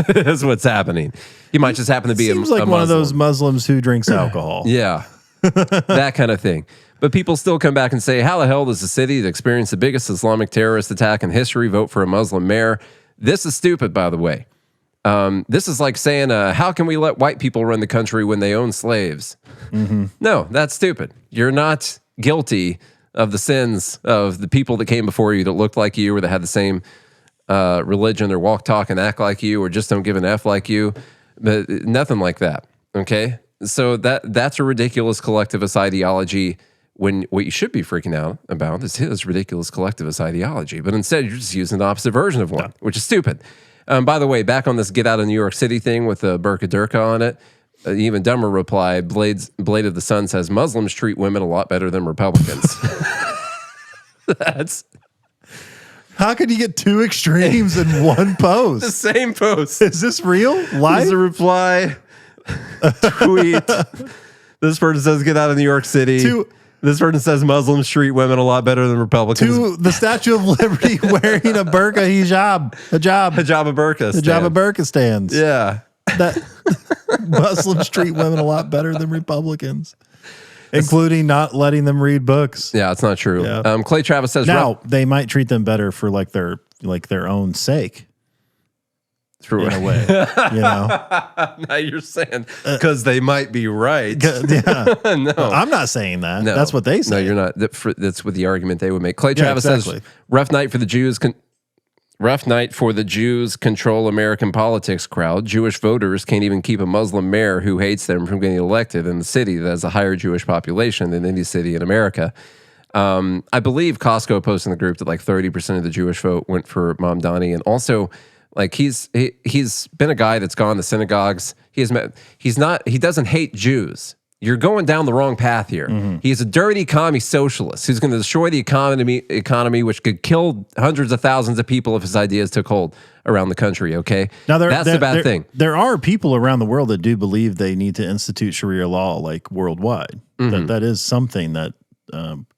Is what's happening. He might just happen to be Seems a like one Muslim. of those Muslims who drinks alcohol. Yeah, that kind of thing. But people still come back and say, how the hell does the city that experienced the biggest Islamic terrorist attack in history vote for a Muslim mayor? This is stupid, by the way. This is like saying, how can we let white people run the country when they own slaves? Mm-hmm. No, that's stupid. You're not guilty of the sins of the people that came before you that looked like you or that had the same religion or walk, talk, and act like you or just don't give an F like you. But nothing like that, okay? So that's a ridiculous collectivist ideology when what you should be freaking out about is his ridiculous collectivist ideology. But instead, you're just using the opposite version of one, which is stupid. By the way, back on this get out of New York City thing with the burqa durka on it, even dumber reply, Blade of the Sun says, Muslims treat women a lot better than Republicans. That's... How could you get two extremes in one post? The same post. Is this real? Live? There's a reply. Tweet. This person says, get out of New York City. This person says Muslims treat women a lot better than Republicans. To the Statue of Liberty wearing a burqa hijab. Hijab a burqa stand. Hijab a burqa stands. Yeah. That Muslims treat women a lot better than Republicans. Including not letting them read books. Yeah, it's not true. Yeah. Clay Travis says now they might treat them better for their own sake. True. In a way, you know. Now you're saying because they might be right. Yeah. No, I'm not saying that. No. That's what they say. No, you're not. That's what the argument they would make. Clay Travis says, "Rough night for the Jews." Rough night for the Jews control American politics crowd. Jewish voters can't even keep a Muslim mayor who hates them from getting elected in the city that has a higher Jewish population than any city in America. I believe Costco posted in the group that 30% of the Jewish vote went for Mamdani, and also he's been a guy that's gone to synagogues. He doesn't hate Jews. You're going down the wrong path here. Mm-hmm. He's a dirty commie socialist who's going to destroy the economy, which could kill hundreds of thousands of people if his ideas took hold around the country, okay? Now, that's the bad thing. There are people around the world that do believe they need to institute Sharia law worldwide. Mm-hmm. That is something that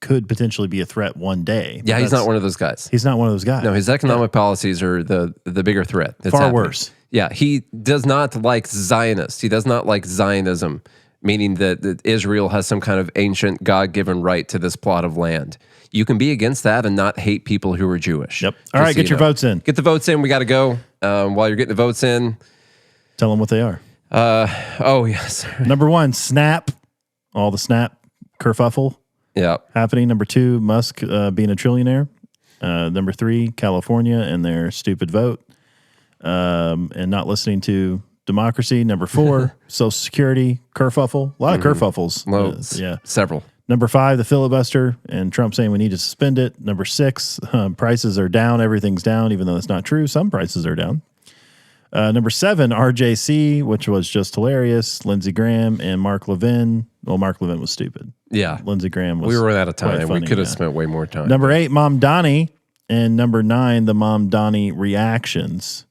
could potentially be a threat one day. Yeah, he's not one of those guys. He's not one of those guys. No, his economic policies are the bigger threat. Far worse. Yeah, he does not like Zionists. He does not like Zionism, meaning that Israel has some kind of ancient God-given right to this plot of land. You can be against that and not hate people who are Jewish. Yep. All right, get your votes in. Get the votes in. We got to go. While you're getting the votes in, tell them what they are. Oh, yes. Number 1, Snap. All the Snap kerfuffle happening. Number 2, Musk being a trillionaire. Number 3, California and their stupid vote and not listening to democracy. Number 4, Social Security kerfuffle. A lot of kerfuffles. Loads. Several. Number 5, the filibuster and Trump saying we need to suspend it. Number 6, prices are down. Everything's down, even though it's not true. Some prices are down. Number 7, RJC, which was just hilarious. Lindsey Graham and Mark Levin. Well, Mark Levin was stupid. Yeah. Lindsey Graham was. We were out of time. Funny, we could have spent way more time. Number 8, Mamdani. And number 9, the Mamdani reactions,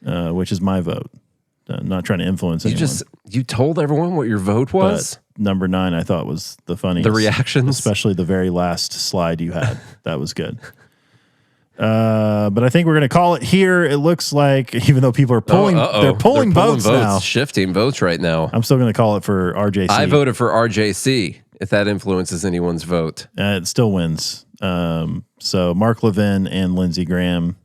which is my vote. Not trying to influence anyone. You told everyone what your vote was? But number 9 I thought was the funniest. The reactions? Especially the very last slide you had. That was good. But I think we're going to call it here. It looks like, even though people are pulling, they're pulling votes now. Shifting votes right now. I'm still going to call it for RJC. I voted for RJC, if that influences anyone's vote. It still wins. So Mark Levin and Lindsey Graham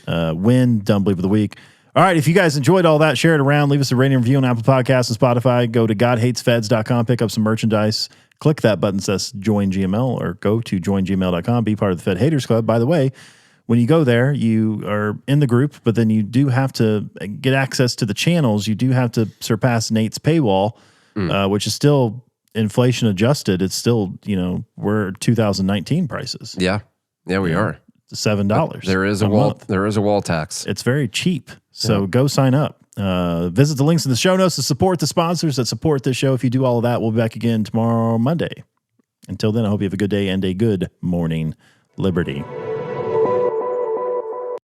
win Dumb Bleep of the Week. All right, if you guys enjoyed all that, share it around. Leave us a rating and review on Apple Podcasts and Spotify. Go to godhatesfeds.com, pick up some merchandise. Click that button that says Join GML or go to joingml.com. Be part of the Fed Haters Club. By the way, when you go there, you are in the group, but then you do have to get access to the channels. You do have to surpass Nate's paywall, which is still inflation adjusted. It's still, we're 2019 prices. Yeah. Yeah, we are. $7. There is a wall. There is a wall tax. It's very cheap. So go sign up. Visit the links in the show notes to support the sponsors that support this show. If you do all of that, we'll be back again tomorrow, Monday. Until then, I hope you have a good day and a good morning, Liberty.